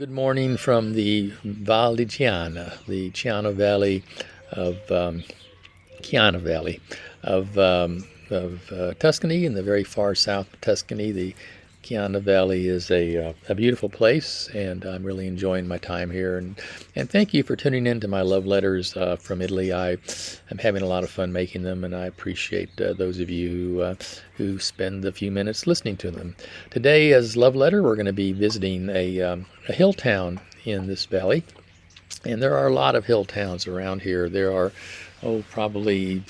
Good morning from the Val di Chiana, the Chiana Valley of Chiana Valley of Tuscany, in the very far south of Tuscany. The Chiana Valley is a beautiful place, and I'm really enjoying my time here. And thank you for tuning in to my love letters from Italy. I am having a lot of fun making them, and I appreciate those of you who spend a few minutes listening to them. Today, as love letter, we're going to be visiting a hill town in this valley, and there are a lot of hill towns around here. There are probably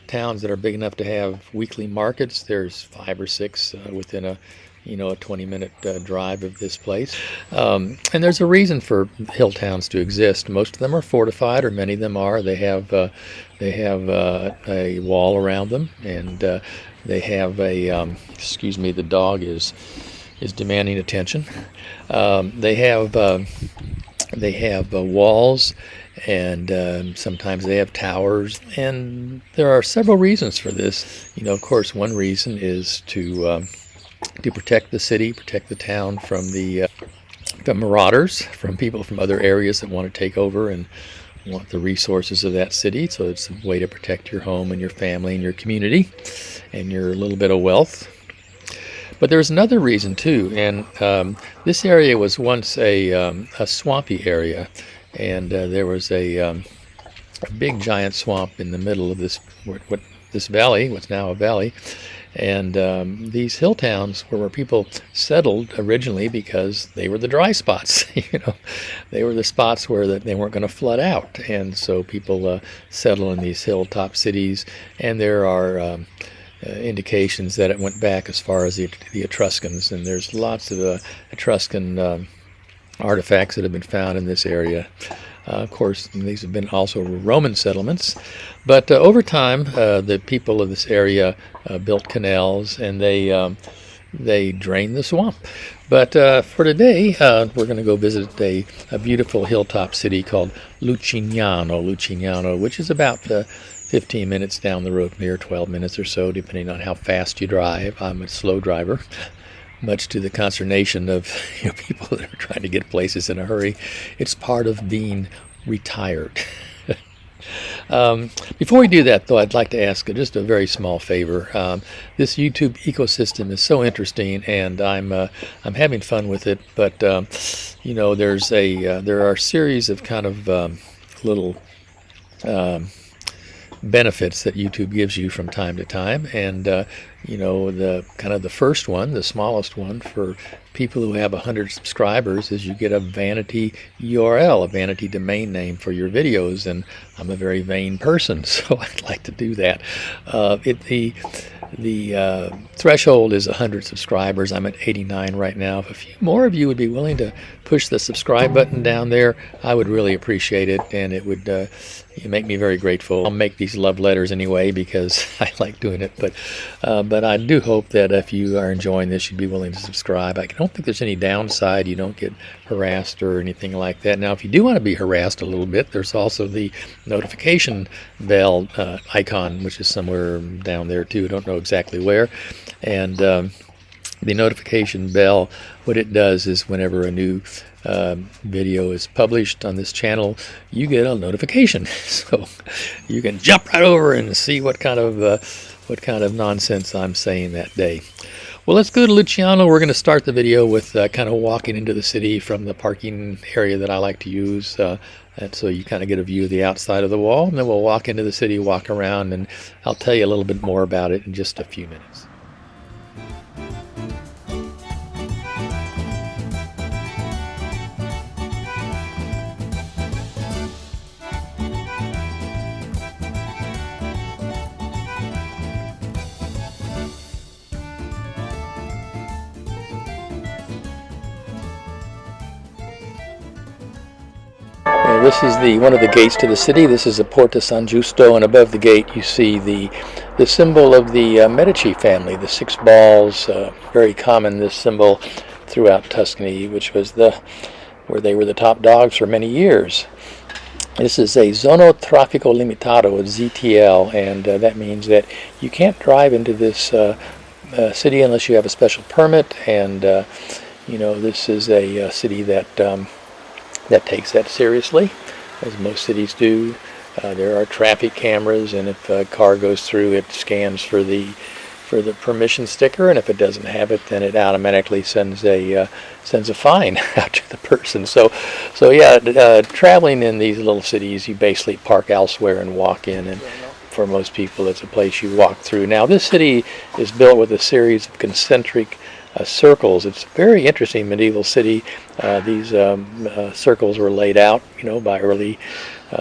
towns that are big enough to have weekly markets. There's 5 or 6 within a 20-minute drive of this place, and there's a reason for hill towns to exist. Most of them are fortified, or many of them are. They have a wall around them, and they have a excuse me, the dog is demanding attention. They have walls, and sometimes they have towers, and there are several reasons for this. Of course, one reason is to protect the city, protect the town from the marauders, from people from other areas that want to take over and want the resources of that city. So it's a way to protect your home and your family and your community and your little bit of wealth. But there's another reason too, and this area was once a swampy area. And there was a big giant swamp in the middle of this valley, what's now a valley. And these hill towns were where people settled originally because they were the dry spots. They were the spots where they weren't going to flood out. And so people settle in these hilltop cities. And there are indications that it went back as far as the Etruscans. And there's lots of Etruscan artifacts that have been found in this area. Of course, these have been also Roman settlements, but over time the people of this area built canals, and they drained the swamp. But for today, we're going to go visit a beautiful hilltop city called Lucignano, which is about 15 minutes down the road from here, 12 minutes or so, depending on how fast you drive. I'm a slow driver, much to the consternation of people that are trying to get places in a hurry. It's part of being retired. Before we do that, though, I'd like to ask just a very small favor. This YouTube ecosystem is so interesting, and I'm having fun with it. But there are a series of kind of little benefits that YouTube gives you from time to time, and the first one, the smallest one for people who have 100 subscribers, is you get a vanity URL, a vanity domain name for your videos, and I'm a very vain person, so I'd like to do that. The threshold is 100 subscribers. I'm at 89 right now. If a few more of you would be willing to push the subscribe button down there, I would really appreciate it, and it would make me very grateful. I'll make these love letters anyway because I like doing it, but I do hope that if you are enjoying this, you'd be willing to subscribe. I don't think there's any downside. You don't get harassed or anything like that. Now, if you do want to be harassed a little bit, there's also the notification bell icon, which is somewhere down there too. I don't know exactly where. And the notification bell, what it does is whenever a new video is published on this channel, you get a notification, so you can jump right over and see what kind of nonsense I'm saying that day. Well, let's go to Lucignano. We're going to start the video with kind of walking into the city from the parking area that I like to use, and so you kind of get a view of the outside of the wall, and then we'll walk into the city, walk around, and I'll tell you a little bit more about it in just a few minutes. This is one of the gates to the city. This is the Porta San Giusto, and above the gate you see the symbol of the Medici family, the 6 balls. Very common, this symbol throughout Tuscany, which was where they were the top dogs for many years. This is a Zona Traffico Limitato, a ZTL, and that means that you can't drive into this city unless you have a special permit, and This is a city that takes that seriously, as most cities do. There are traffic cameras, and if a car goes through, it scans for the permission sticker, and if it doesn't have it, then it automatically sends a fine out to the person. So yeah, traveling in these little cities, you basically park elsewhere and walk in, and for most people, it's a place you walk through. Now, this city is built with a series of concentric circles. It's a very interesting medieval city. These circles were laid out, by early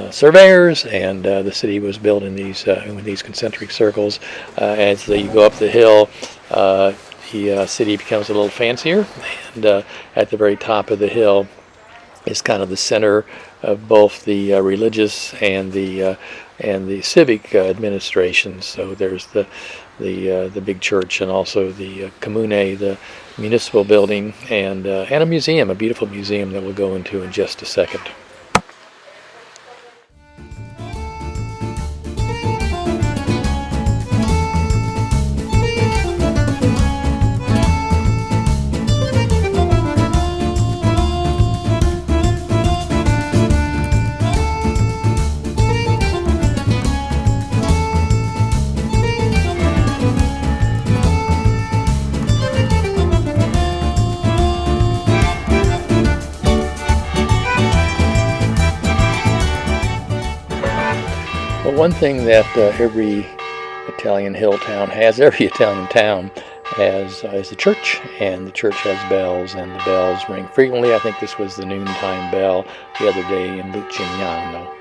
surveyors, and the city was built in these concentric circles. As you go up the hill, the city becomes a little fancier, and at the very top of the hill is kind of the center of both the religious and the civic administration. So there's the big church, and also the Comune, the municipal building, and a museum, a beautiful museum that we'll go into in just a second. Well, one thing that every Italian hill town has, every Italian town has, is the church, and the church has bells, and the bells ring frequently. I think this was the noontime bell the other day in Lucignano.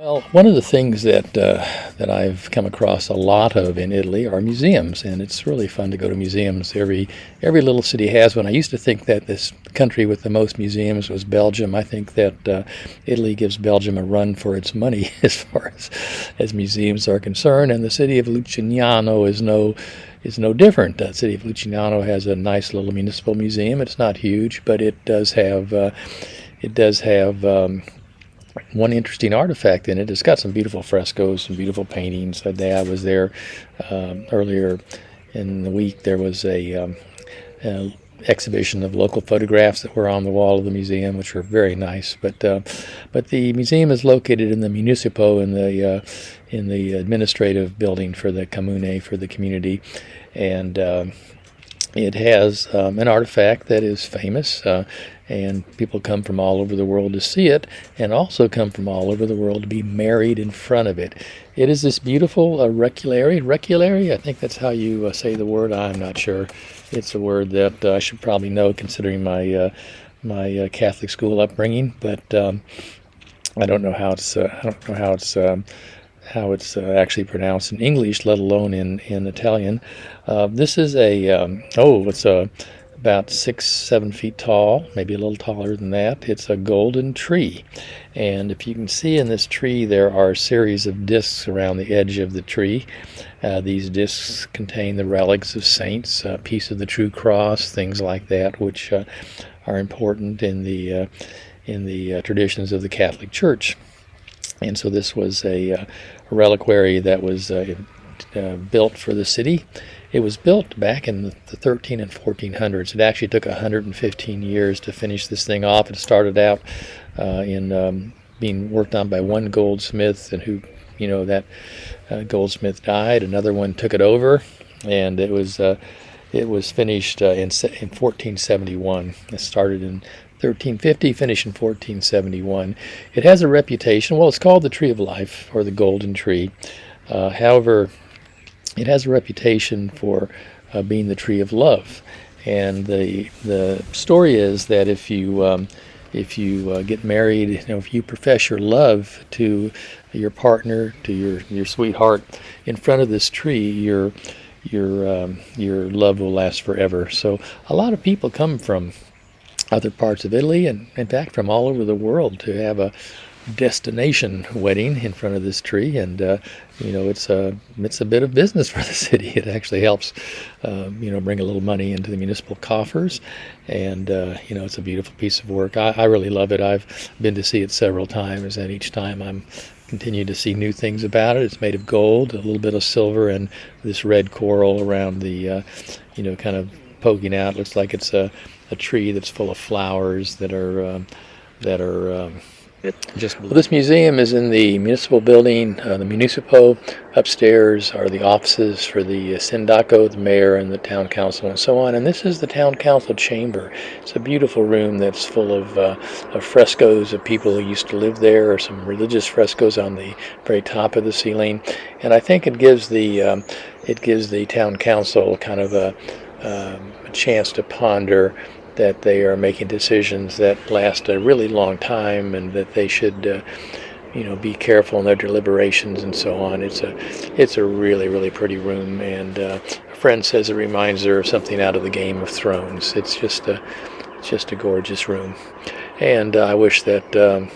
Well, one of the things that I've come across a lot of in Italy are museums, and it's really fun to go to museums. Every little city has one. I used to think that this country with the most museums was Belgium. I think that Italy gives Belgium a run for its money as far as museums are concerned, and the city of Lucignano is no different. The city of Lucignano has a nice little municipal museum. It's not huge, but it does have one interesting artifact in it. It's got some beautiful frescoes, some beautiful paintings. The day I was there earlier in the week, there was a exhibition of local photographs that were on the wall of the museum, which were very nice. But the museum is located in the Municipio, in the administrative building for the Comune, for the community, and it has an artifact that is famous, and people come from all over the world to see it, and also come from all over the world to be married in front of it. It is this beautiful reculary, I think that's how you say the word. I'm not sure. It's a word that I should probably know, considering my Catholic school upbringing, but I don't know how it's actually pronounced in English, let alone in Italian. This is it's about 6-7 feet tall, maybe a little taller than that. It's a golden tree, and if you can see in this tree, there are a series of discs around the edge of the tree. These discs contain the relics of saints, a piece of the true cross, things like that, which are important in the traditions of the Catholic Church. And so this was a reliquary that was built for the city. It was built back in the 13 and 1400s. It actually took 115 years to finish this thing off. It started out in being worked on by one goldsmith, and that goldsmith died. Another one took it over, and it was finished in 1471. It started in 1350, finished in 1471. It has a reputation. Well, it's called the Tree of Life, or the Golden Tree. However, it has a reputation for being the tree of love, and the story is that if you get married, if you profess your love to your partner, to your sweetheart, in front of this tree, your love will last forever. So a lot of people come from other parts of Italy, and in fact from all over the world, to have a destination wedding in front of this tree, and it's a bit of business for the city. It actually helps bring a little money into the municipal coffers, and it's a beautiful piece of work. I really love it. I've been to see it several times, and each time I'm continue to see new things about it. It's made of gold, a little bit of silver, and this red coral around the kind of poking out. Looks like it's a tree that's full of flowers that are just. Well, this museum is in the municipal building, the Municipio. Upstairs are the offices for the Sindaco, the mayor, and the town council, and so on. And this is the town council chamber. It's a beautiful room that's full of frescoes of people who used to live there, or some religious frescoes on the very top of the ceiling. And I think it gives the town council kind of a chance to ponder that they are making decisions that last a really long time, and that they should be careful in their deliberations and so on. It's a really, really pretty room, and a friend says it reminds her of something out of the Game of Thrones. It's just a gorgeous room, and I wish that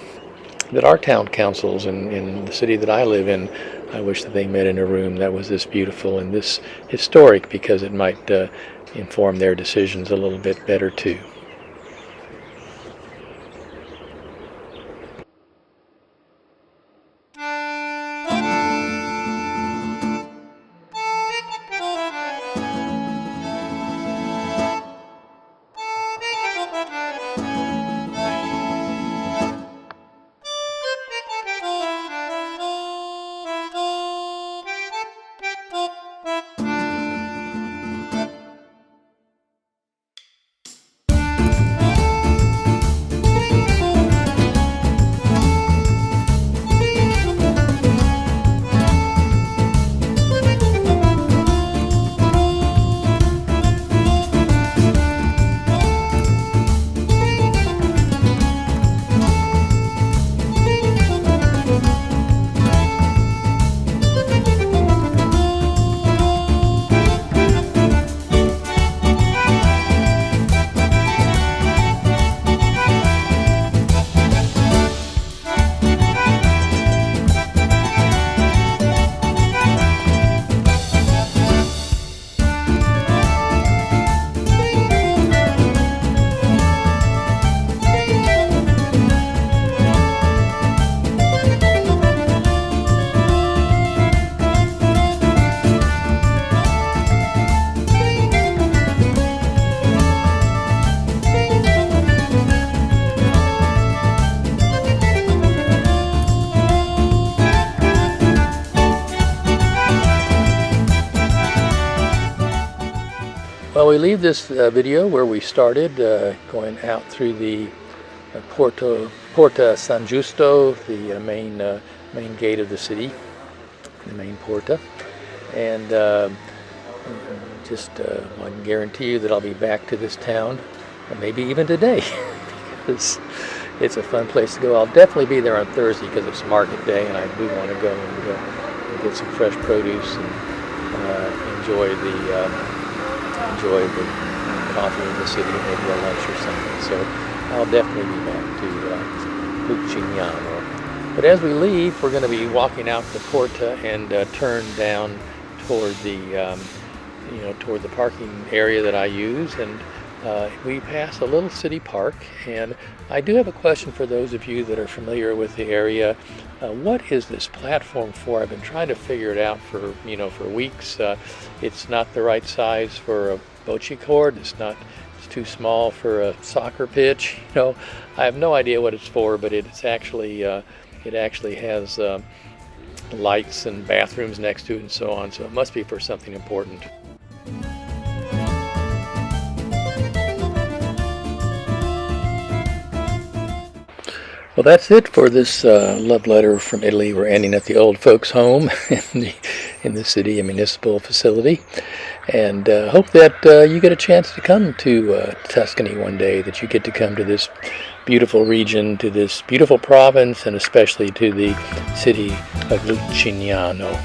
our town councils in the city that I live in, I wish that they met in a room that was this beautiful and this historic, because it might inform their decisions a little bit better too. Well, we leave this video where we started, going out through the Porta San Giusto, the main gate of the city, the main Porta, and I can guarantee you that I'll be back to this town, or maybe even today, because it's a fun place to go. I'll definitely be there on Thursday because it's market day, and I do want to go and get some fresh produce and enjoy the coffee in the city, maybe a lunch or something. So I'll definitely be back to Lucignano. But as we leave, we're going to be walking out the Porta and turn down toward the toward the parking area that I use, and we pass a little city park. And I do have a question for those of you that are familiar with the area. What is this platform for? I've been trying to figure it out for weeks. It's not the right size for a bocce court. It's too small for a soccer pitch. I have no idea what it's for, but it actually has lights and bathrooms next to it and so on. So it must be for something important. Well, that's it for this love letter from Italy. We're ending at the old folks' home in the city, a municipal facility, and hope that you get a chance to come to Tuscany one day, that you get to come to this beautiful region, to this beautiful province, and especially to the city of Lucignano.